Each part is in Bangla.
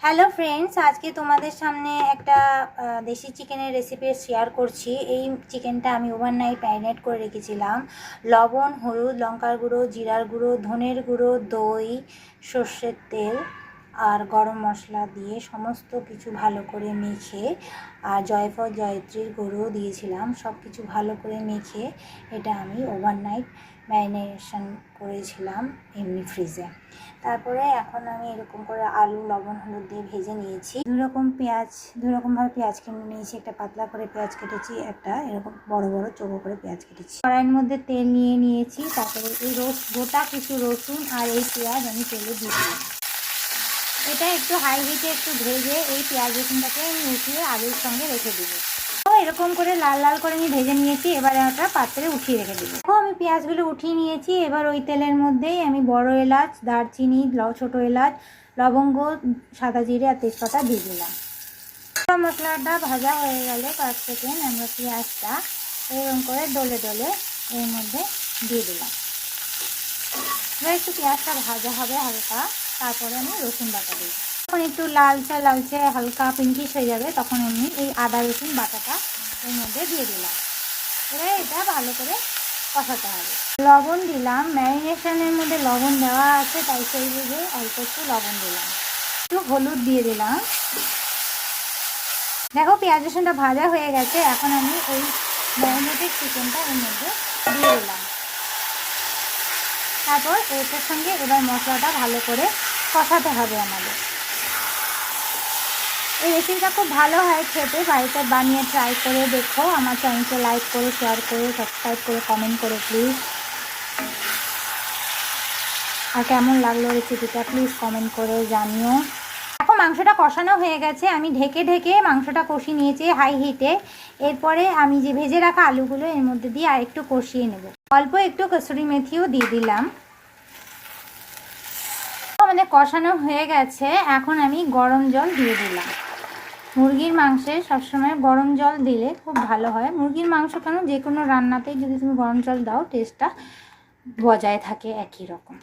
হ্যালো ফ্রেন্ডস, আজকে তোমাদের সামনে একটা দেশি চিকেনের রেসিপি শেয়ার করছি। এই চিকেনটা আমি ওভারনাইট ম্যারিনেট করে রেখেছিলাম। লবণ, হলুদ, লঙ্কার গুঁড়ো, জিরার গুঁড়ো, ধনের গুঁড়ো, দই, সর্ষের তেল আর গরম মশলা দিয়ে সমস্ত কিছু ভালো করে মেখে, আর জয়ফল জয়ত্রীর গুঁড়ো দিয়েছিলাম। সব কিছু ভালো করে মেখে এটা আমি ওভারনাইট ম্যারিনেশন করেছিলাম এমনি ফ্রিজে। তারপরে এখন আমি এরকম করে আলু, লবণ, হলুদ দিয়ে ভেজে নিয়েছি। দুই রকমভাবে পেঁয়াজ কিনে নিয়েছি। একটা পাতলা করে পেঁয়াজ কেটেছি, একটা এরকম বড় বড় চৌকো করে পেঁয়াজ কেটেছি। কড়াইয়ের মধ্যে তেল নিয়ে নিয়েছি। তারপরে এই গোটা কিছু রসুন আর এই পেঁয়াজ আমি তেলে দিয়ে দিলাম। এটা একটু হাই হিটে একটু ভেজে এই পেঁয়াজ রসুনটাকে আমি উঠিয়ে আলুর সঙ্গে রেখে দেবো। এরকম করে লাল লাল করে আমি ভেজে নিয়েছি। এবারে একটা পাত্রে উঠিয়ে রেখে দেবো। আমি পেঁয়াজগুলো উঠিয়ে নিয়েছি। এবার ওই তেলের মধ্যেই আমি বড় এলাচ, দারচিনি, ছোটো এলাচ, লবঙ্গ, সাদা জিরে আর তেজপাতা দিয়ে দিলাম। মশলাটা ভাজা হয়ে গেলে কয়েক সেকেন্ড আমরা পেঁয়াজটা এরকম করে ডলে ডলে এর মধ্যে দিয়ে দিলাম। এবার একটু পেঁয়াজটা ভাজা হবে হালকা, তারপরে আমি রসুন বাটা দিই। যখন একটু লালচে হালকা পিঙ্কিশ হয়ে যাবে তখন আমি এই আদা রসুন বাটাটা এর মধ্যে দিয়ে দিলাম। এবার এটা ভালো করে কষাতে হবে। লবণ দিলাম, ম্যারিনেশনের মধ্যে লবণ দেওয়া আছে তাই সেই বুঝে অল্প একটু লবণ দিলাম। একটু হলুদ দিয়ে দিলাম। দেখো পেঁয়াজ রসুনটা ভাজা হয়ে গেছে। এখন আমি এই ম্যারিনেটেড চিকেনটা এর মধ্যে দিয়ে দিলাম। তারপর এটার সঙ্গে এবার মশলাটা ভালো করে কষাতে হবে আমাদের। এই রেসিপিটা খুব ভালো হয় খেতে। বাড়িতে বানিয়ে ট্রাই করে দেখো। আমার চ্যানেলকে লাইক করে, শেয়ার করে, সাবস্ক্রাইব করে, কমেন্ট করে প্লিজ। আর কেমন লাগলো রেসিপিটা প্লিজ কমেন্ট করে জানিও। দেখো মাংসটা কষানো হয়ে গেছে। আমি ঢেকে ঢেকে মাংসটা কষিয়ে নিয়েছি হাই হিটে। এরপরে আমি যে ভেজে রাখা আলুগুলো এর মধ্যে দিয়ে আর একটু কষিয়ে নেব। অল্প একটু কসুরি মেথিও দিয়ে দিলাম। আমাদের কষানো হয়ে গেছে। এখন আমি গরম জল দিয়ে দিলাম। মুরগির মাংসে সবসময় গরম জল দিলে খুব ভালো হয়। মুরগির মাংস কেন, যে কোনো রান্নাতেই যদি তুমি গরম জল দাও টেস্টটা বজায় থাকে একই রকম।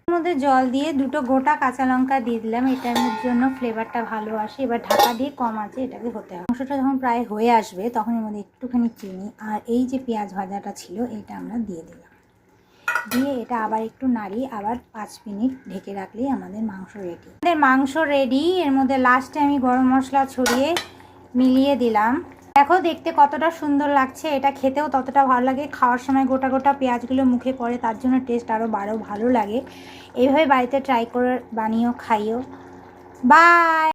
এর মধ্যে জল দিয়ে দুটো গোটা কাঁচা লঙ্কা দিয়ে দিলাম। এটার জন্য ফ্লেভারটা ভালো আসে। এবার ঢাকা দিয়ে কম আছে এটাকে হতে হবে। মাংসটা যখন প্রায় হয়ে আসবে তখন এর মধ্যে একটুখানি চিনি আর এই যে পেঁয়াজ ভাজাটা ছিল এটা আমরা দিয়ে দিলাম। দিয়ে এটা আবার একটু নাড়িয়ে আবার 5 মিনিট ঢেকে রাখলেই আমাদের মাংস রেডি। আমাদের মাংস রেডি। এর মধ্যে লাস্টে আমি গরম মশলা ছড়িয়ে মিলিয়ে দিলাম। দেখো দেখতে কতটা সুন্দর লাগছে। এটা খেতেও ততটা ভালো লাগে। খাওয়ার সময় গোটা গোটা পেঁয়াজগুলো মুখে পড়ে, তার জন্য টেস্ট আরও ভালো লাগে। এইভাবে বাড়িতে ট্রাই করে বানিয়েও খাইও। বাই।